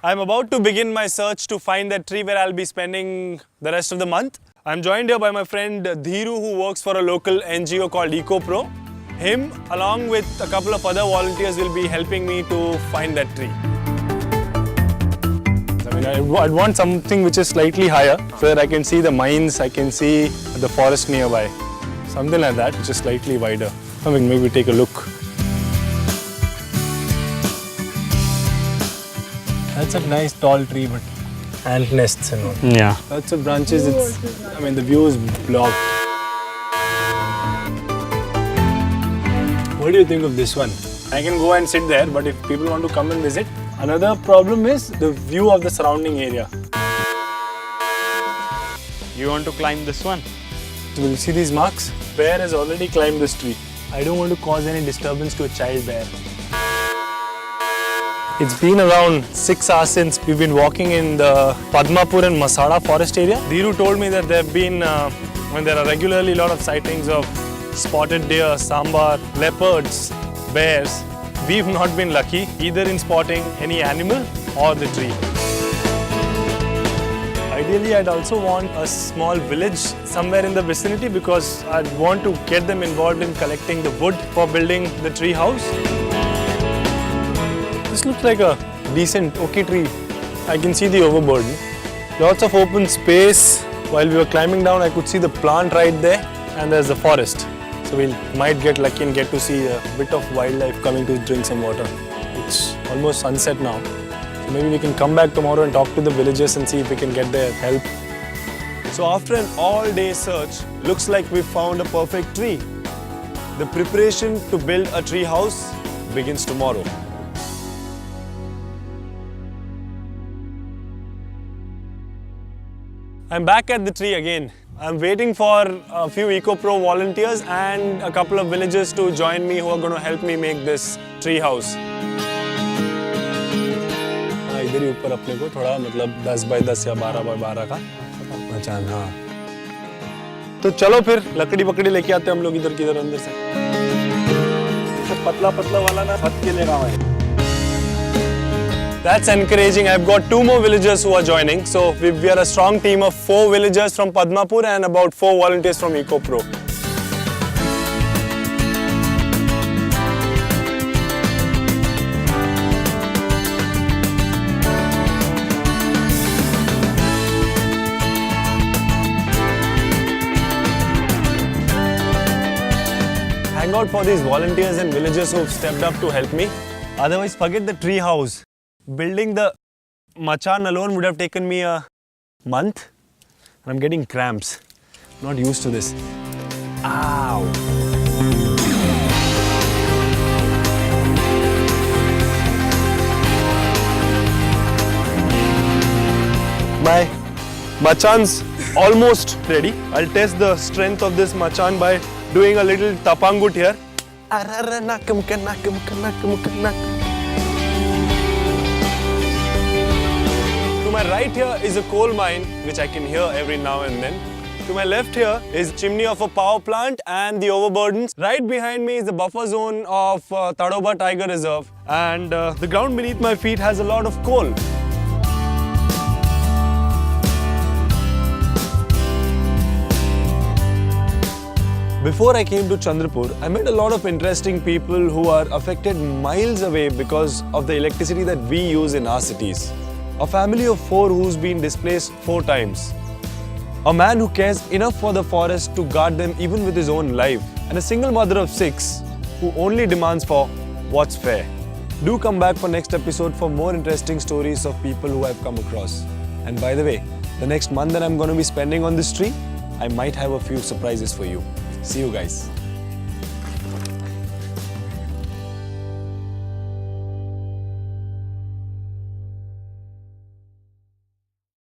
I'm about to begin my search to find that tree where I'll be spending the rest of the month. I'm joined here by my friend Dhiru, who works for a local NGO called EcoPro. Him, along with a couple of other volunteers, will be helping me to find that tree. I'd want something which is slightly higher so that I can see the mines, I can see the forest nearby. Something like that, which is slightly wider. I mean, maybe take a look. That's a nice tall tree, but ant nests and all. Yeah. Lots of branches. The view is blocked. What do you think of this one? I can go and sit there, but if people want to come and visit, another problem is the view of the surrounding area. You want to climb this one? So we'll see these marks. Bear has already climbed this tree. I don't want to cause any disturbance to a child bear. It's been around 6 hours since we've been walking in the Padmapur and Masada forest area. Dhiru told me that there are regularly a lot of sightings of spotted deer, sambar, leopards, bears. We've not been lucky either in spotting any animal or the tree. Ideally, I'd also want a small village somewhere in the vicinity because I'd want to get them involved in collecting the wood for building the tree house. This looks like a decent oak tree. I can see the overburden. Lots of open space. While we were climbing down, I could see the plant right there, and there's the forest. So we might get lucky and get to see a bit of wildlife coming to drink some water. It's almost sunset now. So maybe we can come back tomorrow and talk to the villagers and see if we can get their help. So after an all-day search, looks like we found a perfect tree. The preparation to build a tree house begins tomorrow. I'm back at the tree again. I'm waiting for a few EcoPro volunteers and a couple of villagers to join me who are going to help me make this tree house. इधर ही ऊपर अपने को थोड़ा 10 by 10 या 12 by 12 का मचान, हाँ. तो चलो फिर लकड़ी पकड़ी लेके आते हैं हम लोग इधर किधर अंदर से. पतला पतला वाला ना छत के लिए काम है. That's encouraging. I've got 2 more villagers who are joining. So we are a strong team of 4 villagers from Padmapur and about 4 volunteers from EcoPro. Hang out for these volunteers and villagers who've stepped up to help me. Otherwise, forget the tree house. Building the machan alone would have taken me a month. I'm getting cramps. Not used to this. Ow! My machan's almost ready. I'll test the strength of this machan by doing a little tapangut here. To my right here is a coal mine, which I can hear every now and then. To my left here is chimney of a power plant and the overburdens. Right behind me is the buffer zone of Tadoba Tiger Reserve. And the ground beneath my feet has a lot of coal. Before I came to Chandrapur, I met a lot of interesting people who are affected miles away because of the electricity that we use in our cities. A family of 4 who's been displaced 4 times. A man who cares enough for the forest to guard them even with his own life. And a single mother of 6 who only demands for what's fair. Do come back for next episode for more interesting stories of people who I've come across. And by the way, the next month that I'm going to be spending on this tree, I might have a few surprises for you. See you guys.